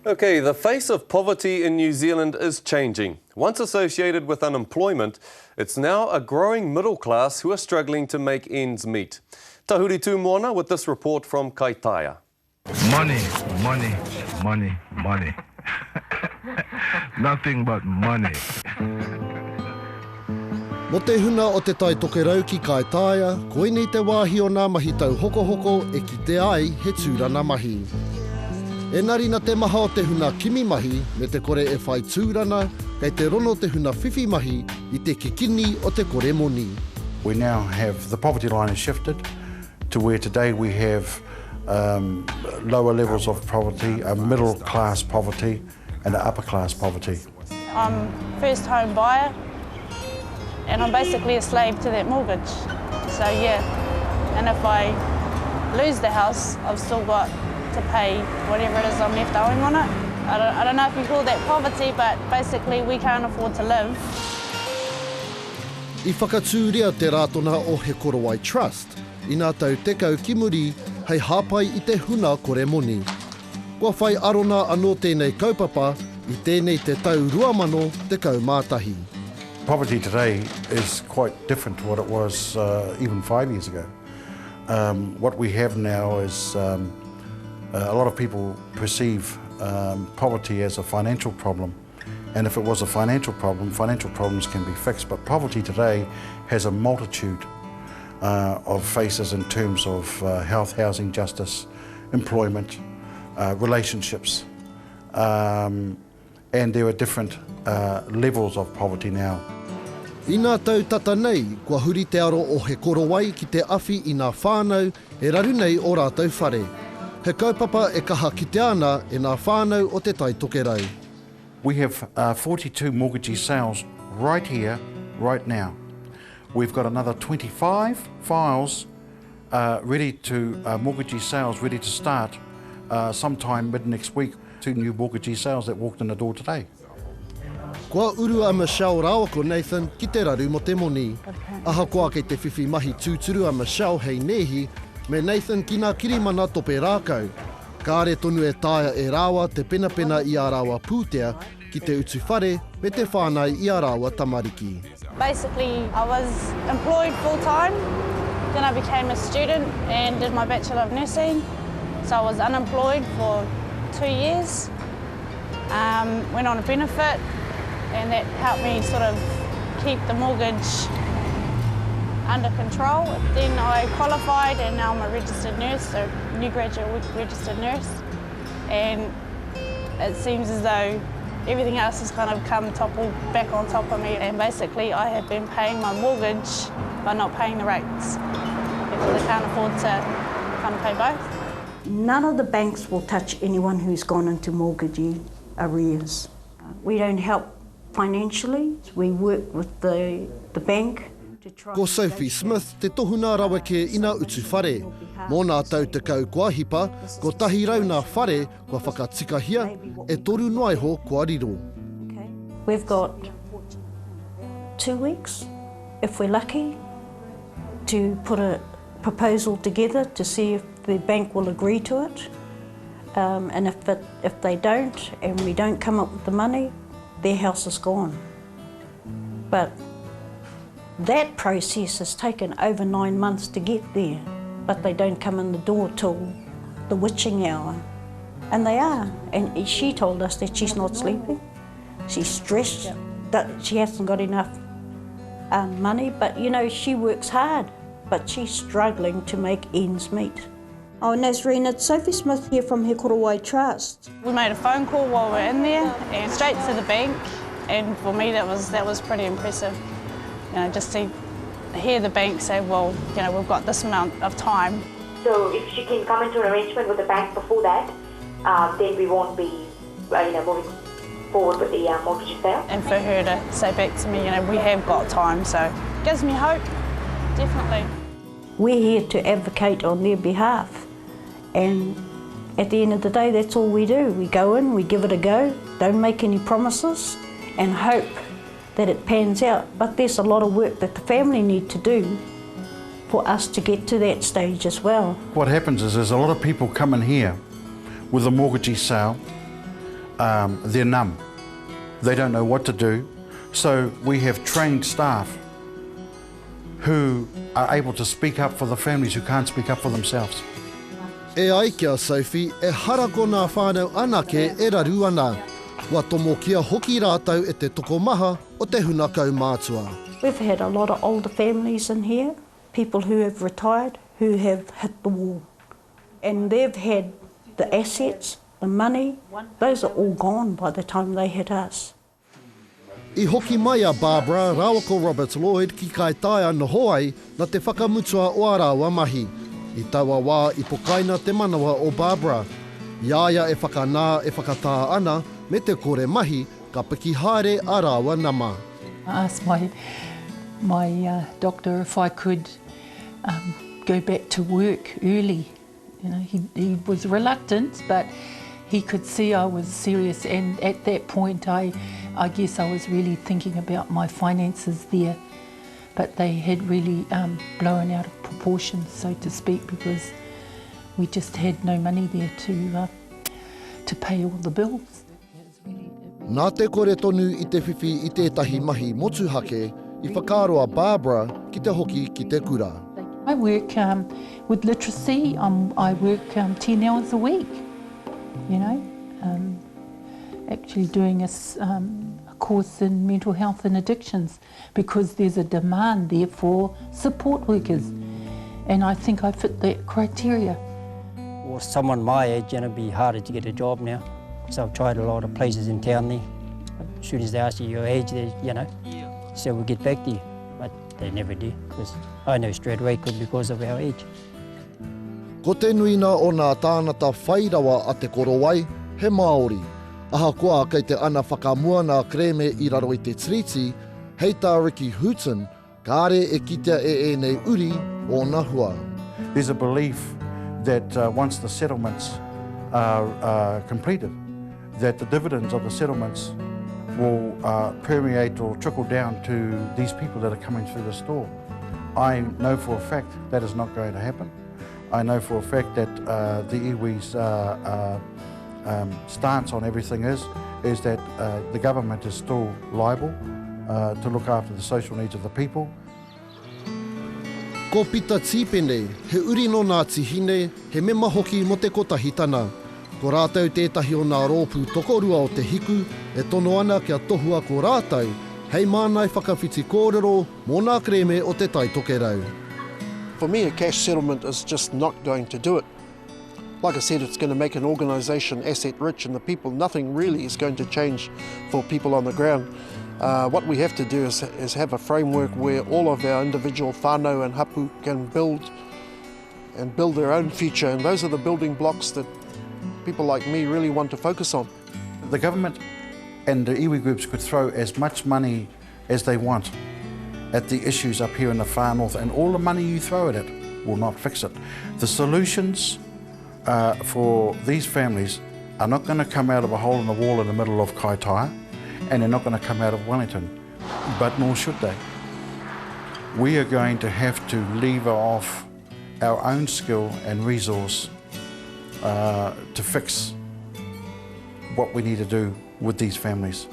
Okay, the face of poverty in New Zealand is changing. Once associated with unemployment, it's now a growing middle class who are struggling to make ends meet. Tahuri Tūmona with this report from Kaitaia. Money, money, money, money. Nothing but money. Mo te huna o te tai tokerau ki Kaitaia, koinei te wāhi o nā mahi tau hoko e ki te ai he tūrana mahi. E nari na te maha o te huna kimi mahi me te kore e whai tūrana, kei te rono te huna whiwhi mahi I te kikini o te kore moni. We now have, the poverty line has shifted to where today we have lower levels of poverty, a middle class poverty and an upper class poverty. I'm first home buyer and I'm basically a slave to that mortgage. So yeah, and if I lose the house, I've still got to pay whatever it is I'm left owing on it. I don't know if you call that poverty, but basically we can't afford to live. I whakatūria te rātona o he Korowai Trust, I nā tau tekau ki muri hei hāpai I te huna kore moni. Kua whai arona anō tēnei kaupapa I tēnei te tau ruamano te kaumātahi. Poverty today is quite different to what it was even 5 years ago. What we have now is a lot of people perceive poverty as a financial problem, and if it was a financial problem, financial problems can be fixed, but poverty today has a multitude of faces in terms of health, housing, justice, employment, relationships, and there are different levels of poverty now. I nā tau tata nei, kua huri te aro o he korowai ki te awhi I nā whānau e raru nei o rātau whare. He kaupapa e kaha ki te ana e nā whānau o te tai tokerau. We have 42 mortgagee sales right here, right now. We've got another 25 files ready to, mortgagee sales ready to start sometime mid next week. 2 new mortgagee sales that walked in the door today. Kua urua Michelle Rawako Nathan ki te raru mo te moni. Aha koa kei te whiwhi mahi tūturu a Michelle hei nehi, me Nathan ki nā kirimana tope rākau. Kāre tonu e tāia e rāwa te penapena I a rāwa pūtea ki te utu whare me te whānai I a rāwa tamariki. Basically, I was employed full-time, then I became a student and did my Bachelor of Nursing. So I was unemployed for 2 years, went on a benefit, and that helped me sort of keep the mortgage under control. Then I qualified and now I'm a registered nurse, so new graduate registered nurse. And it seems as though everything else has kind of come toppled back on top of me. And basically I have been paying my mortgage but not paying the rates because I can't afford to kind of pay both. None of the banks will touch anyone who's gone into mortgagee arrears. We don't help financially. We work with the bank. Ko Sophie Smith te tohuna rawa ke ina utu whare. Mō nā tau te kau kua hipa, ko tahi rau nā whare kua whakatikahia, e toru noai ho kua riro. We've got 2 weeks, if we're lucky, to put a proposal together to see if the bank will agree to it. And if they don't, and we don't come up with the money, their house is gone. But that process has taken over 9 months to get there, but they don't come in the door till the witching hour. And they are. And she told us that she's not sleeping. She's stressed, that she hasn't got enough money, but you know, she works hard, but she's struggling to make ends meet. Oh, Nazreen, it's Sophie Smith here from He Korowai Trust. We made a phone call while we were in there and straight to the bank, and for me that was pretty impressive. You know, just to hear the bank say, well, you know, we've got this amount of time. So if she can come into an arrangement with the bank before that, then we won't be, moving forward with the mortgage sale. And for her to say back to me, you know, we have got time, so it gives me hope, definitely. We're here to advocate on their behalf, and at the end of the day, that's all we do. We go in, we give it a go, don't make any promises, and hope that it pans out. But there's a lot of work that the family need to do for us to get to that stage as well. What happens is there's a lot of people come in here with a mortgagee sale they're numb. They don't know what to do. So we have trained staff who are able to speak up for the families who can't speak up for themselves. E ai kia Sophie, e harako nā whānau anake e raru ana. Wa tomo kia hoki rātau e te toko maha o te hunakau mātua. We've had a lot of older families in here, people who have retired, who have hit the wall. And they've had the assets, the money, those are all gone by the time they hit us. I hoki mai a Barbara, Rawako Robert Lloyd ki kai taia no hoai na te whakamutua o Arawa mahi. I taua wā i pokaina te manawa o Barbara. Iaia e whakanā e whakatā ana me te kore mahi ka piki haere Arawa nama. I asked my doctor if I could go back to work early. You know, he was reluctant, but he could see I was serious, and at that point I guess I was really thinking about my finances there, but they had really blown out of proportion, so to speak, because we just had no money there to pay all the bills. Nā te kore tonu i te whiwhi i tētahi mahi motuhake, i whakaroa Barbara ki te hoki ki te kura. I work with literacy. I work 10 hours a week, you know, actually doing a course in mental health and addictions because there's a demand there for support workers, and I think I fit that criteria. For someone my age, it'd be harder to get a job now. So I've tried a lot of places in town there. As soon as they ask you your age, they, you know, so we'll get back to you. But they never do, because I know straight away because of our age. Ko te nuina o nā tānata whairawa a te korowai, he Māori. Ahakoa kei te ana whakamua nā kreme i raro i te tiriti, hei tā Ricky Houghton, kāre e kitea e nei uri o nā hua. There's a belief that once the settlements are completed, that the dividends of the settlements will permeate or trickle down to these people that are coming through the store. I know for a fact that is not going to happen. I know for a fact that the iwi's stance on everything is that the government is still liable to look after the social needs of the people. Ko pita tīpene, he uri no nā tihine, he mema hoki mo te kotahitana. Ko rātou tētahi o nā rōpū tokorua o te hiku, e tono ana kia tohua ko rātou, hei mānai whakawhiti kōrero mō nā kreme o te tai tokerau. For me, a cash settlement is just not going to do it. Like I said, it's going to make an organisation asset rich, and the people, nothing really is going to change for people on the ground. What we have to do is have a framework where all of our individual whānau and hapu can build their own future, and those are the building blocks that people like me really want to focus on. The government and the iwi groups could throw as much money as they want at the issues up here in the far north, and all the money you throw at it will not fix it. The solutions for these families are not going to come out of a hole in the wall in the middle of Kaitaia, and they're not going to come out of Wellington, but nor should they. We are going to have to lever off our own skill and resource to fix what we need to do with these families.